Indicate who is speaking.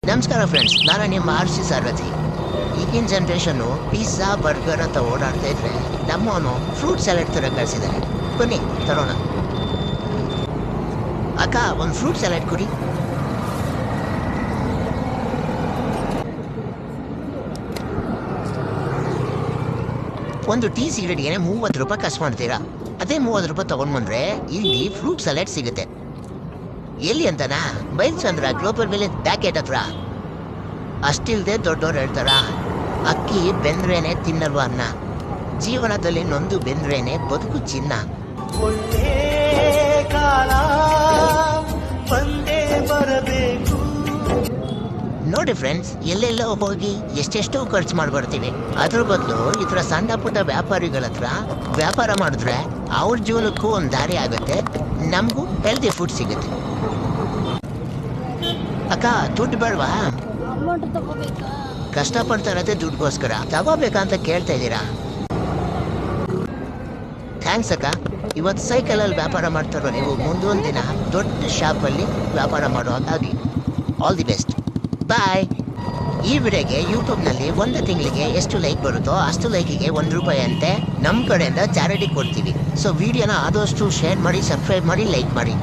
Speaker 1: ನಮಸ್ಕಾರ ಫ್ರೆಂಡ್ಸ್, ನಾನು ನಿಮ್ಮ ಆರ್ಸಿ ಸಾರಥಿ. ಈಗಿನ ಜನ್ರೇಷನ್ನು ಪಿಜ್ಜಾ ಬರ್ಗರ್ ಅಂತ ಓಡಾಡ್ತಾ ಇದ್ರೆ ನಮ್ಮವನು ಫ್ರೂಟ್ ಸ್ಯಾಲೆಡ್ ತರ ಕಳಿಸಿದ್ದಾರೆ. ಬನ್ನಿ ತರೋಣ. ಅಕ್ಕ, ಒಂದು ಫ್ರೂಟ್ ಸ್ಯಾಲೆಡ್ ಕೊಡಿ. ಒಂದು ಟೀ ಸಿಗರೇಟ್ಗೆ 30 ರೂಪಾಯಿ ಖರ್ಚು ಮಾಡ್ತೀರಾ. ಅದೇ 30 ರೂಪಾಯಿ ತಗೊಂಡ್ ಬಂದ್ರೆ ಇಲ್ಲಿ ಫ್ರೂಟ್ ಸ್ಯಾಲೆಡ್ ಸಿಗುತ್ತೆ. ಎಲ್ಲಿ ಅಂತನಾ? ಬೈಲ್ಚಂದ್ರ ಗ್ಲೋಬಲ್ ವಿಲೇಜ್ ಬ್ಯಾಕೆಟ್ ಹತ್ರ. ಅಷ್ಟಿಲ್ದೆ ದೊಡ್ಡವ್ರು ಹೇಳ್ತಾರ, ಅಕ್ಕಿ ಬೆಂದ್ರೇನೆ ತಿನ್ನಲ್ವ ಅನ್ನ, ಜೀವನದಲ್ಲಿ ನೊಂದು ಬೆಂದ್ರೇನೆ ಬದುಕು ಚಿನ್ನ.
Speaker 2: ಒಳ್ಳೆ ಕಾಲ ಬಂದೇ ಬರಬೇಕು.
Speaker 1: ನೋಡಿ ಫ್ರೆಂಡ್ಸ್, ಎಲ್ಲೆಲ್ಲೋ ಹೋಗಿ ಎಷ್ಟೆಷ್ಟೋ ಖರ್ಚು ಮಾಡ್ಬರ್ತೀವಿ. ಅದ್ರ ಬದಲು ಈ ಥರ ಸಣ್ಣ ಪುಟ್ಟ ವ್ಯಾಪಾರಿಗಳ ಹತ್ರ ವ್ಯಾಪಾರ ಮಾಡಿದ್ರೆ ಅವ್ರ ಜೀವನಕ್ಕೂ ಒಂದು ದಾರಿ ಆಗುತ್ತೆ, ನಮಗೂ ಹೆಲ್ದಿ ಫುಡ್ ಸಿಗುತ್ತೆ. ಅಕ್ಕ, ದುಡ್ಡು ಬೇಡವಾ? ಕಷ್ಟಪಡ್ತಾರತ್ತೆ ದುಡ್ಡುಗೋಸ್ಕರ, ತಗೋಬೇಕಂತ ಕೇಳ್ತಾ ಇದ್ದೀರಾ? ಥ್ಯಾಂಕ್ಸ್ ಅಕ್ಕ. ಇವತ್ತು ಸೈಕಲಲ್ಲಿ ವ್ಯಾಪಾರ ಮಾಡ್ತಾರೋ ನೀವು, ಮುಂದೊಂದು ದಿನ ದೊಡ್ಡ ಶಾಪಲ್ಲಿ ವ್ಯಾಪಾರ ಮಾಡೋ ಹಾಗಾಗಿ ಆಲ್ ದಿ ಬೆಸ್ಟ್. ಬಾಯ್. ಈ ವಿಡಿಯೋಗೆ ಯೂಟ್ಯೂಬ್ನಲ್ಲಿ ಒಂದು ತಿಂಗಳಿಗೆ ಎಷ್ಟು ಲೈಕ್ ಬರುತ್ತೋ ಅಷ್ಟು ಲೈಕಿಗೆ 1 ರೂಪಾಯಿ ಅಂತೆ ನಮ್ಮ ಕಡೆಯಿಂದ ಚಾರಿಟಿ ಕೊಡ್ತೀವಿ. ಸೊ ವಿಡಿಯೋನ ಆದಷ್ಟು ಶೇರ್ ಮಾಡಿ, ಸಬ್ಸ್ಕ್ರೈಬ್ ಮಾಡಿ, ಲೈಕ್ ಮಾಡಿ.